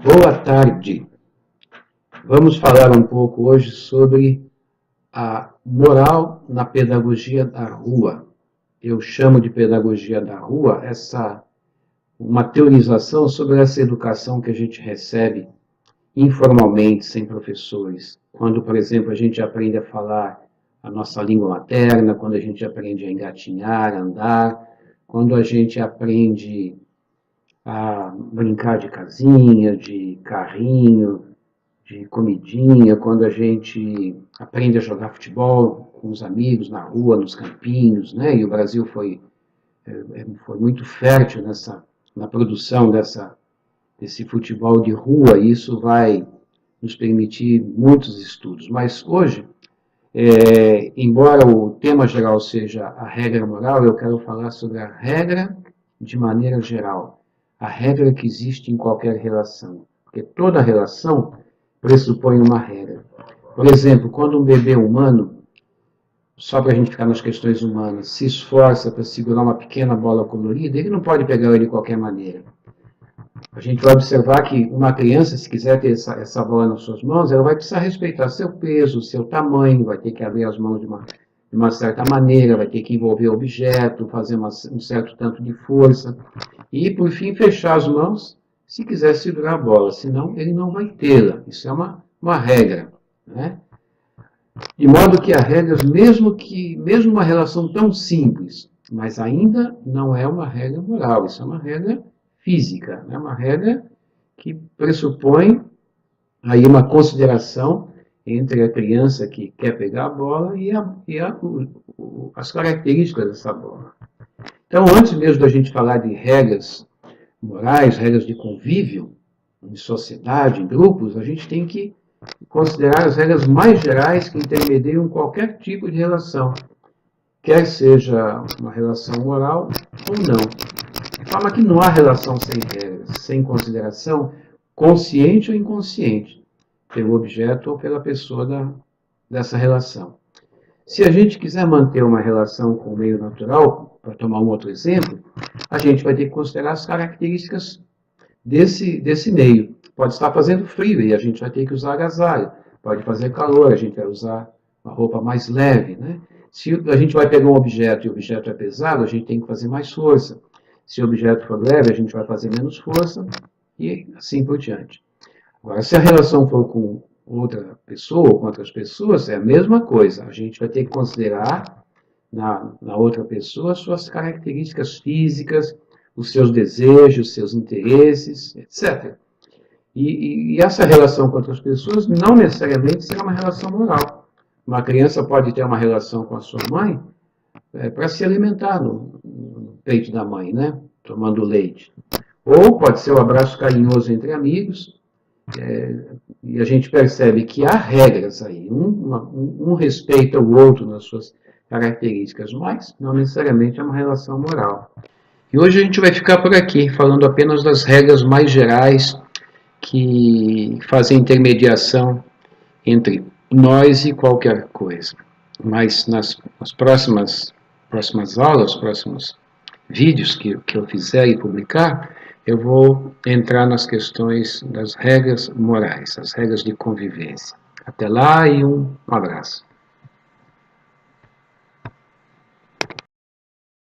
Boa tarde. Vamos falar um pouco hoje sobre a moral na pedagogia da rua. Eu chamo de pedagogia da rua uma teorização sobre essa educação que a gente recebe informalmente, sem professores. Quando, por exemplo, a gente aprende a falar a nossa língua materna, quando a gente aprende a engatinhar, a andar, quando a gente aprende a brincar de casinha, de carrinho, de comidinha, quando a gente aprende a jogar futebol com os amigos na rua, nos campinhos, né? E o Brasil foi muito fértil na produção desse futebol de rua, e isso vai nos permitir muitos estudos. Mas hoje, embora o tema geral seja a regra moral, eu quero falar sobre a regra de maneira geral, a regra que existe em qualquer relação, porque toda relação pressupõe uma regra. Por exemplo, quando um bebê humano, só para a gente ficar nas questões humanas, se esforça para segurar uma pequena bola colorida, ele não pode pegar ela de qualquer maneira. A gente vai observar que uma criança, se quiser ter essa bola nas suas mãos, ela vai precisar respeitar seu peso, seu tamanho, vai ter que abrir as mãos de uma certa maneira, vai ter que envolver o objeto, fazer um certo tanto de força, e, por fim, fechar as mãos se quiser segurar a bola, senão ele não vai tê-la. Isso é uma regra, né? De modo que há regras, mesmo uma relação tão simples, mas ainda não é uma regra moral, isso é uma regra física, é uma regra que pressupõe aí uma consideração entre a criança que quer pegar a bola e as características dessa bola. Então, antes mesmo da gente falar de regras morais, regras de convívio, em sociedade, em grupos, a gente tem que considerar as regras mais gerais que intermediam qualquer tipo de relação, quer seja uma relação moral ou não. De forma que não há relação sem regras, sem consideração consciente ou inconsciente, pelo objeto ou pela pessoa dessa relação. Se a gente quiser manter uma relação com o meio natural, para tomar um outro exemplo, a gente vai ter que considerar as características desse meio. Pode estar fazendo frio e a gente vai ter que usar agasalho. Pode fazer calor, a gente vai usar uma roupa mais leve, né? Se a gente vai pegar um objeto e o objeto é pesado, a gente tem que fazer mais força. Se o objeto for leve, a gente vai fazer menos força e assim por diante. Agora, se a relação for com outra pessoa ou com outras pessoas, é a mesma coisa. A gente vai ter que considerar na outra pessoa suas características físicas, os seus desejos, seus interesses, etc. E essa relação com outras pessoas não necessariamente será uma relação moral. Uma criança pode ter uma relação com a sua mãe para se alimentar no peito da mãe, né? Tomando leite. Ou pode ser um abraço carinhoso entre amigos, e a gente percebe que há regras aí. Um respeita o outro nas suas características, mas não necessariamente é uma relação moral. E hoje a gente vai ficar por aqui, falando apenas das regras mais gerais que fazem intermediação entre nós e qualquer coisa. Mas nas próximas aulas, próximos vídeos que eu fizer e publicar, eu vou entrar nas questões das regras morais, as regras de convivência. Até lá e um abraço.